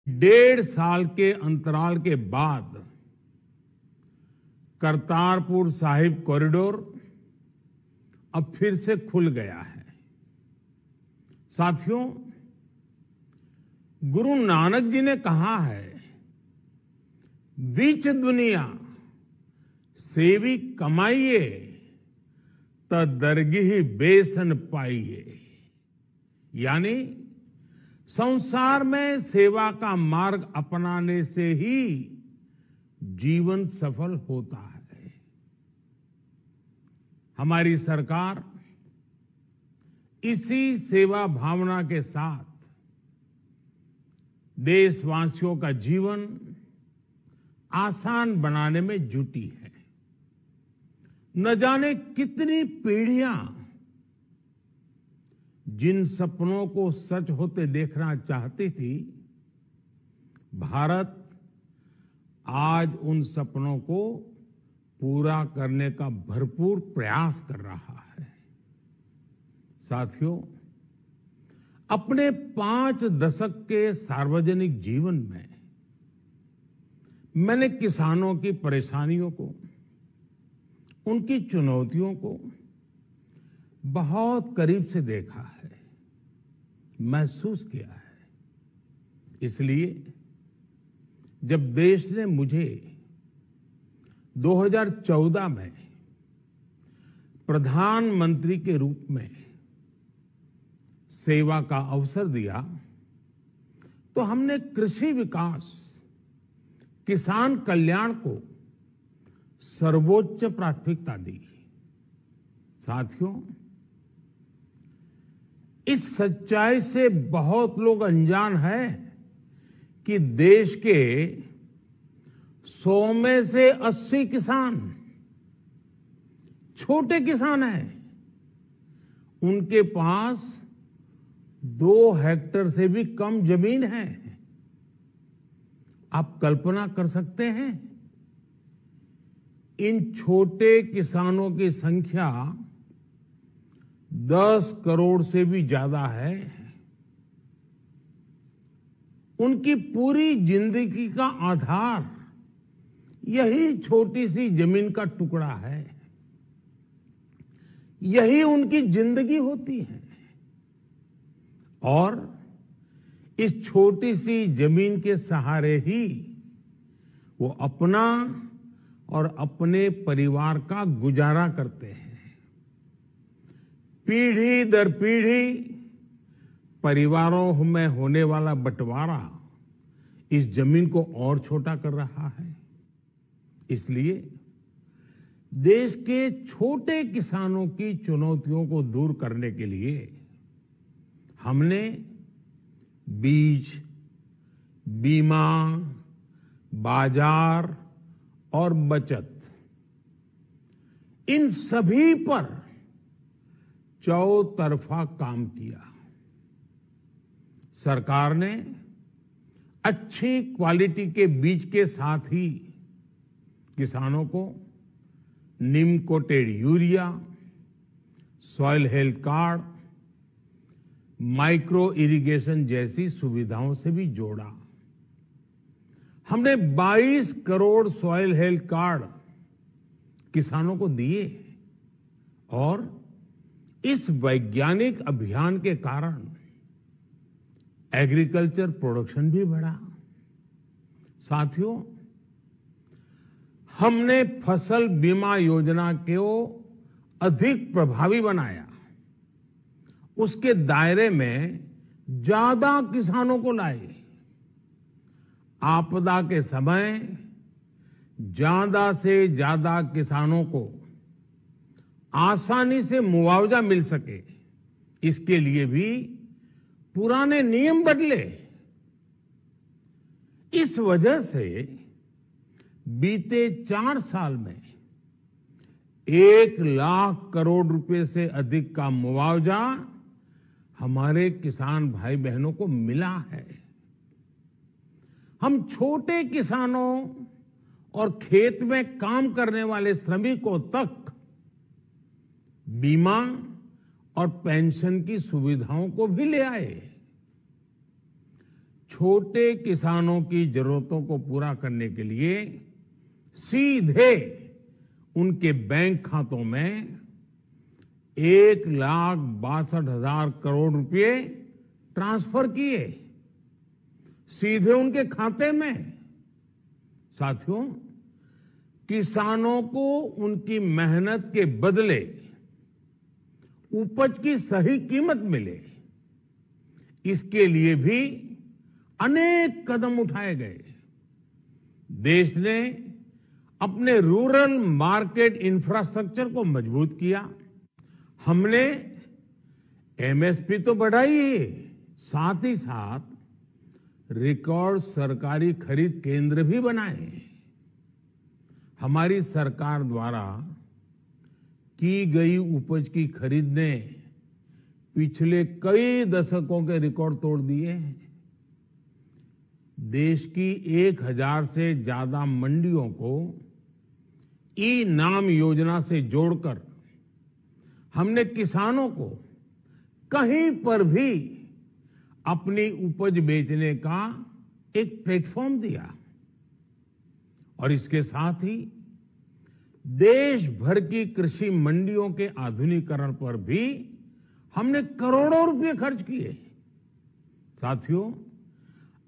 1.5 साल के अंतराल के बाद करतारपुर साहिब कॉरिडोर अब फिर से खुल गया है। साथियों, गुरु नानक जी ने कहा है, बीच दुनिया सेवी कमाइए त दरगिह बेसन पाइए। यानी संसार में सेवा का मार्ग अपनाने से ही जीवन सफल होता है। हमारी सरकार इसी सेवा भावना के साथ देशवासियों का जीवन आसान बनाने में जुटी है। न जाने कितनी पीढ़ियां जिन सपनों को सच होते देखना चाहती थी, भारत आज उन सपनों को पूरा करने का भरपूर प्रयास कर रहा है। साथियों, अपने 5 दशक के सार्वजनिक जीवन में मैंने किसानों की परेशानियों को, उनकी चुनौतियों को बहुत करीब से देखा है, महसूस किया है। इसलिए जब देश ने मुझे 2014 में प्रधानमंत्री के रूप में सेवा का अवसर दिया, तो हमने कृषि विकास, किसान कल्याण को सर्वोच्च प्राथमिकता दी। साथियों, इस सच्चाई से बहुत लोग अनजान हैं कि देश के 100 में से 80 किसान छोटे किसान हैं। उनके पास 2 हेक्टेयर से भी कम जमीन है। आप कल्पना कर सकते हैं, इन छोटे किसानों की संख्या 10 करोड़ से भी ज्यादा है। उनकी पूरी जिंदगी का आधार यही छोटी सी जमीन का टुकड़ा है। यही उनकी जिंदगी होती है। और इस छोटी सी जमीन के सहारे ही वो अपना और अपने परिवार का गुजारा करते हैं। पीढ़ी दर पीढ़ी परिवारों में होने वाला बंटवारा इस जमीन को और छोटा कर रहा है। इसलिए देश के छोटे किसानों की चुनौतियों को दूर करने के लिए हमने बीज, बीमा, बाजार और बचत, इन सभी पर चौतरफा काम किया। सरकार ने अच्छी क्वालिटी के बीज के साथ ही किसानों को neem coated urea, soil health card, micro irrigation जैसी सुविधाओं से भी जोड़ा। हमने 22 करोड़ सॉइल हेल्थ कार्ड किसानों को दिए और इस वैज्ञानिक अभियान के कारण एग्रीकल्चर प्रोडक्शन भी बढ़ा। साथियों, हमने फसल बीमा योजना को अधिक प्रभावी बनाया। उसके दायरे में ज्यादा किसानों को लाए। आपदा के समय ज्यादा से ज्यादा किसानों को आसानी से मुआवजा मिल सके, इसके लिए भी पुराने नियम बदले। इस वजह से बीते 4 साल में 1 लाख करोड़ रुपए से अधिक का मुआवजा हमारे किसान भाई बहनों को मिला है। हम छोटे किसानों और खेत में काम करने वाले श्रमिकों तक बीमा और पेंशन की सुविधाओं को भी ले आए। छोटे किसानों की जरूरतों को पूरा करने के लिए सीधे उनके बैंक खातों में 1,62,000 करोड़ रुपए ट्रांसफर किए, सीधे उनके खाते में। साथियों, किसानों को उनकी मेहनत के बदले उपज की सही कीमत मिले, इसके लिए भी अनेक कदम उठाए गए। देश ने अपने रूरल मार्केट इंफ्रास्ट्रक्चर को मजबूत किया। हमने एमएसपी तो बढ़ाई ही, साथ ही साथ रिकॉर्ड सरकारी खरीद केंद्र भी बनाए। हमारी सरकार द्वारा की गई उपज की खरीद ने पिछले कई दशकों के रिकॉर्ड तोड़ दिए हैं। देश की 1,000 से ज्यादा मंडियों को ई नाम योजना से जोड़कर हमने किसानों को कहीं पर भी अपनी उपज बेचने का एक प्लेटफॉर्म दिया और इसके साथ ही देश भर की कृषि मंडियों के आधुनिकीकरण पर भी हमने करोड़ों रुपए खर्च किए। साथियों,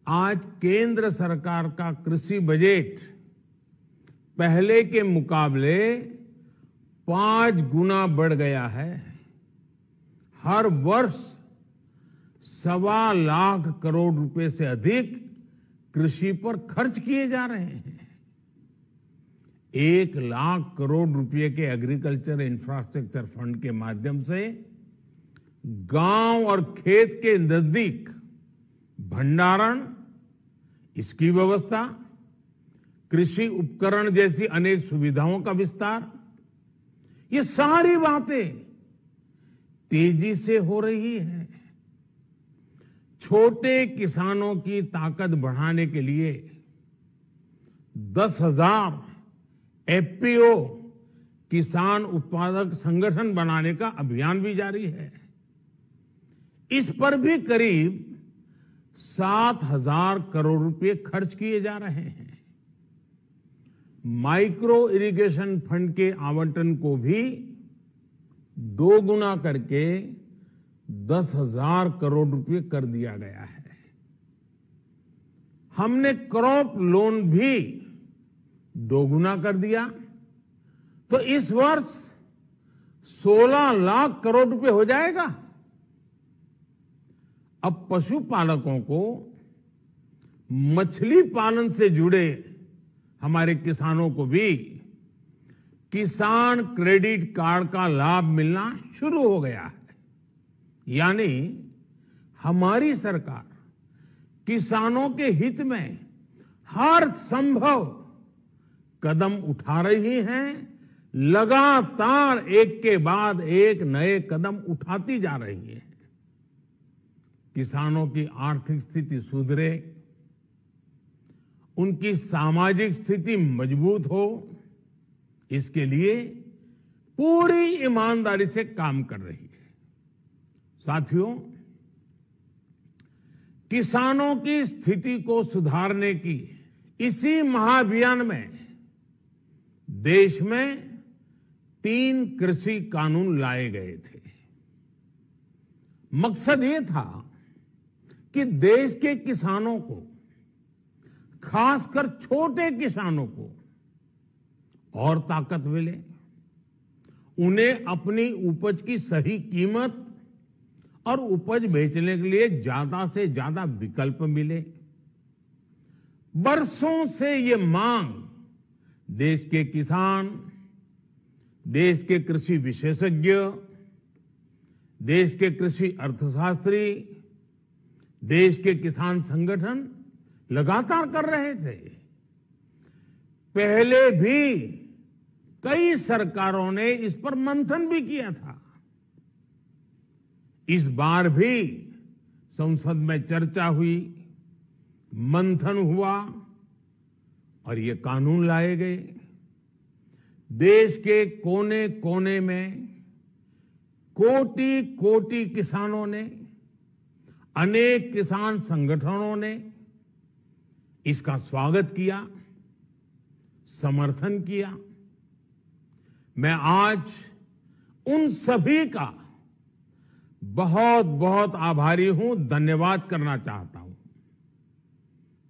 आज केंद्र सरकार का कृषि बजट पहले के मुकाबले 5 गुना बढ़ गया है। हर वर्ष 1.25 लाख करोड़ रुपए से अधिक कृषि पर खर्च किए जा रहे हैं। 1 लाख करोड़ रुपए के एग्रीकल्चर इंफ्रास्ट्रक्चर फंड के माध्यम से गांव और खेत के नजदीक भंडारण, इसकी व्यवस्था, कृषि उपकरण जैसी अनेक सुविधाओं का विस्तार, ये सारी बातें तेजी से हो रही है। छोटे किसानों की ताकत बढ़ाने के लिए 10,000 एफपीओ किसान उत्पादक संगठन बनाने का अभियान भी जारी है। इस पर भी करीब 7,000 करोड़ रुपए खर्च किए जा रहे हैं। माइक्रो इरिगेशन फंड के आवंटन को भी 2 गुना करके 10,000 करोड़ रुपए कर दिया गया है। हमने क्रॉप लोन भी 2 गुना कर दिया, तो इस वर्ष 16 लाख करोड़ रुपए हो जाएगा। अब पशुपालकों को मछली पालन से जुड़े हमारे किसानों को भी किसान क्रेडिट कार्ड का लाभ मिलना शुरू हो गया है। यानी हमारी सरकार किसानों के हित में हर संभव कदम उठा रही है, लगातार एक के बाद एक नए कदम उठाती जा रही है। किसानों की आर्थिक स्थिति सुधरे, उनकी सामाजिक स्थिति मजबूत हो, इसके लिए पूरी ईमानदारी से काम कर रही है। साथियों, किसानों की स्थिति को सुधारने की इसी महाअभियान में देश में 3 कृषि कानून लाए गए थे। मकसद ये था कि देश के किसानों को, खासकर छोटे किसानों को और ताकत मिले, उन्हें अपनी उपज की सही कीमत और उपज बेचने के लिए ज्यादा से ज्यादा विकल्प मिले। बरसों से ये मांग देश के किसान, देश के कृषि विशेषज्ञ, देश के कृषि अर्थशास्त्री, देश के किसान संगठन लगातार कर रहे थे। पहले भी कई सरकारों ने इस पर मंथन भी किया था। इस बार भी संसद में चर्चा हुई, मंथन हुआ और ये कानून लाए गए। देश के कोने कोने में कोटि कोटि किसानों ने, अनेक किसान संगठनों ने इसका स्वागत किया, समर्थन किया। मैं आज उन सभी का बहुत बहुत आभारी हूं, धन्यवाद करना चाहता हूं।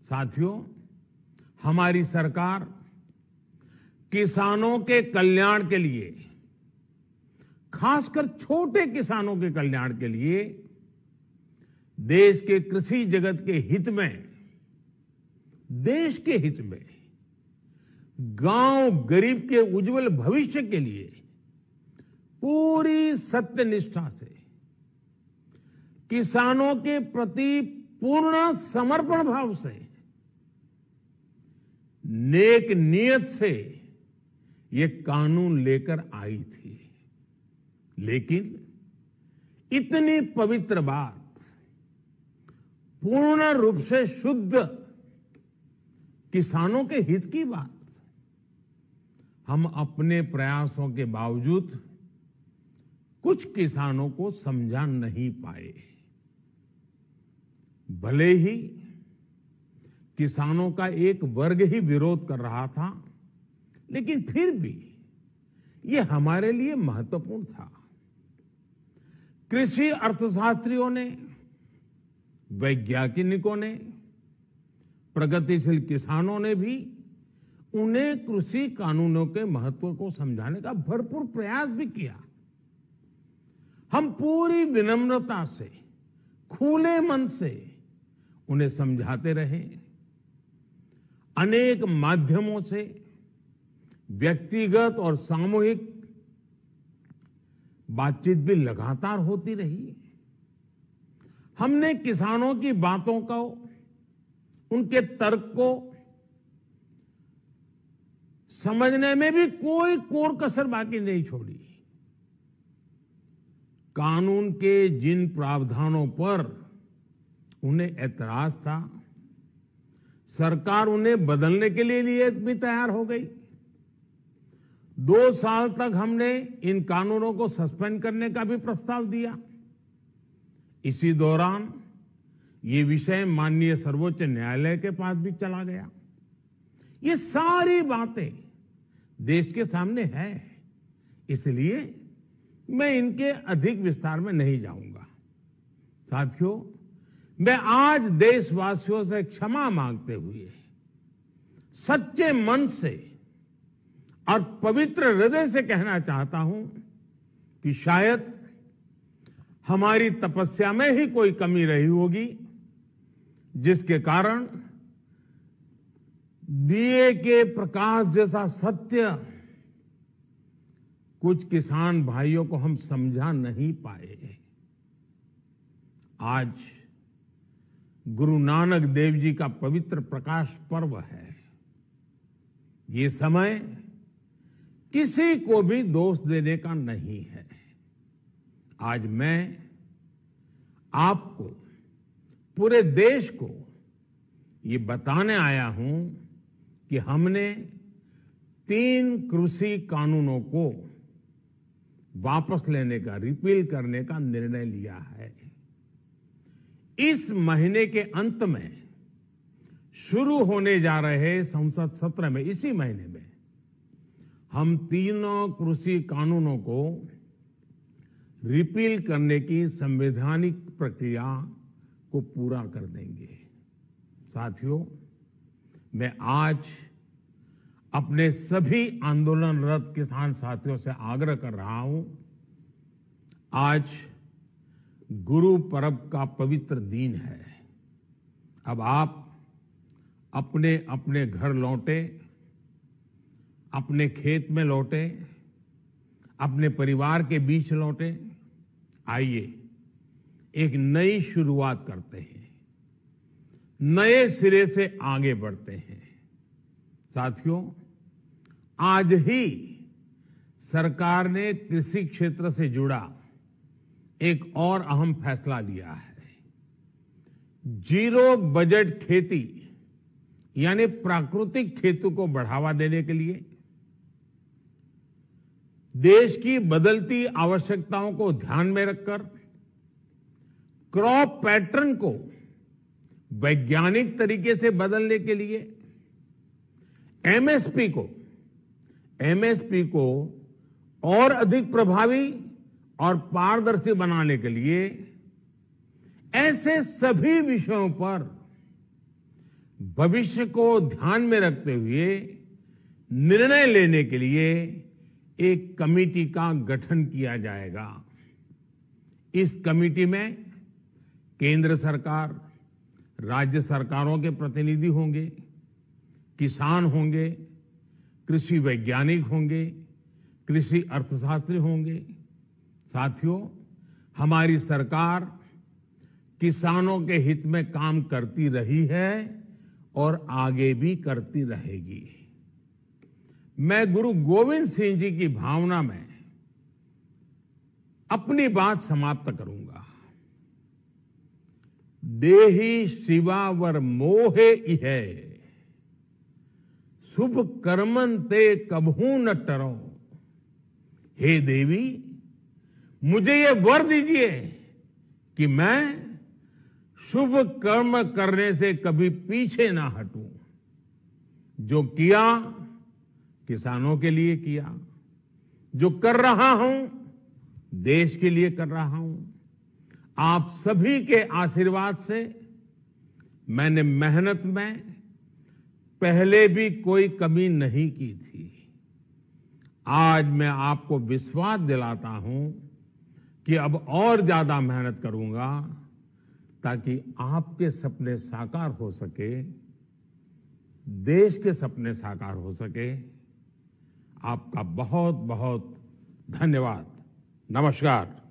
साथियों, हमारी सरकार किसानों के कल्याण के लिए, खासकर छोटे किसानों के कल्याण के लिए, देश के कृषि जगत के हित में, देश के हित में, गांव गरीब के उज्जवल भविष्य के लिए पूरी सत्यनिष्ठा से, किसानों के प्रति पूर्ण समर्पण भाव से, नेक नियत से ये कानून लेकर आई थी। लेकिन इतनी पवित्र बात, पूर्ण रूप से शुद्ध किसानों के हित की बात, हम अपने प्रयासों के बावजूद कुछ किसानों को समझा नहीं पाए। भले ही किसानों का एक वर्ग ही विरोध कर रहा था, लेकिन फिर भी ये हमारे लिए महत्वपूर्ण था। कृषि अर्थशास्त्रियों ने, वैज्ञानिकों ने, प्रगतिशील किसानों ने भी उन्हें कृषि कानूनों के महत्व को समझाने का भरपूर प्रयास भी किया। हम पूरी विनम्रता से, खुले मन से उन्हें समझाते रहे। अनेक माध्यमों से व्यक्तिगत और सामूहिक बातचीत भी लगातार होती रही। हमने किसानों की बातों को, उनके तर्क को समझने में भी कोई कोर कसर बाकी नहीं छोड़ी। कानून के जिन प्रावधानों पर उन्हें ऐतराज था, सरकार उन्हें बदलने के लिए भी तैयार हो गई। 2 साल तक हमने इन कानूनों को सस्पेंड करने का भी प्रस्ताव दिया। इसी दौरान ये विषय माननीय सर्वोच्च न्यायालय के पास भी चला गया। ये सारी बातें देश के सामने है, इसलिए मैं इनके अधिक विस्तार में नहीं जाऊंगा। साथियों, मैं आज देशवासियों से क्षमा मांगते हुए सच्चे मन से और पवित्र हृदय से कहना चाहता हूं कि शायद हमारी तपस्या में ही कोई कमी रही होगी, जिसके कारण दिए के प्रकाश जैसा सत्य कुछ किसान भाइयों को हम समझा नहीं पाए। आज गुरु नानक देव जी का पवित्र प्रकाश पर्व है। ये समय किसी को भी दोष देने का नहीं है। आज मैं आपको, पूरे देश को ये बताने आया हूं कि हमने 3 कृषि कानूनों को वापस लेने का, रिपील करने का निर्णय लिया है। इस महीने के अंत में शुरू होने जा रहे संसद सत्र में, इसी महीने में, हम 3 कृषि कानूनों को रिपील करने की संवैधानिक प्रक्रिया को पूरा कर देंगे। साथियों, मैं आज अपने सभी आंदोलनरत किसान साथियों से आग्रह कर रहा हूं, आज गुरु पर्व का पवित्र दिन है। अब आप अपने अपने घर लौटे, अपने खेत में लौटे, अपने परिवार के बीच लौटे। आइए एक नई शुरुआत करते हैं, नए सिरे से आगे बढ़ते हैं। साथियों, आज ही सरकार ने कृषि क्षेत्र से जुड़ा एक और अहम फैसला लिया है। जीरो बजट खेती यानी प्राकृतिक खेती को बढ़ावा देने के लिए, देश की बदलती आवश्यकताओं को ध्यान में रखकर क्रॉप पैटर्न को वैज्ञानिक तरीके से बदलने के लिए एमएसपी को और अधिक प्रभावी और पारदर्शी बनाने के लिए ऐसे सभी विषयों पर भविष्य को ध्यान में रखते हुए निर्णय लेने के लिए एक कमेटी का गठन किया जाएगा। इस कमेटी में केंद्र सरकार, राज्य सरकारों के प्रतिनिधि होंगे, किसान होंगे, कृषि वैज्ञानिक होंगे, कृषि अर्थशास्त्री होंगे। साथियों, हमारी सरकार किसानों के हित में काम करती रही है और आगे भी करती रहेगी। मैं गुरु गोविंद सिंह जी की भावना में अपनी बात समाप्त करूंगा। देहि शिवा वर मोहे इहे, शुभ कर्मन ते कबहू न टरो। हे देवी, मुझे ये वर दीजिए कि मैं शुभ कर्म करने से कभी पीछे ना हटूं। जो किया किसानों के लिए किया, जो कर रहा हूं देश के लिए कर रहा हूं। आप सभी के आशीर्वाद से मैंने मेहनत में पहले भी कोई कमी नहीं की थी। आज मैं आपको विश्वास दिलाता हूं कि अब और ज्यादा मेहनत करूंगा ताकि आपके सपने साकार हो सके, देश के सपने साकार हो सके। आपका बहुत बहुत धन्यवाद। नमस्कार।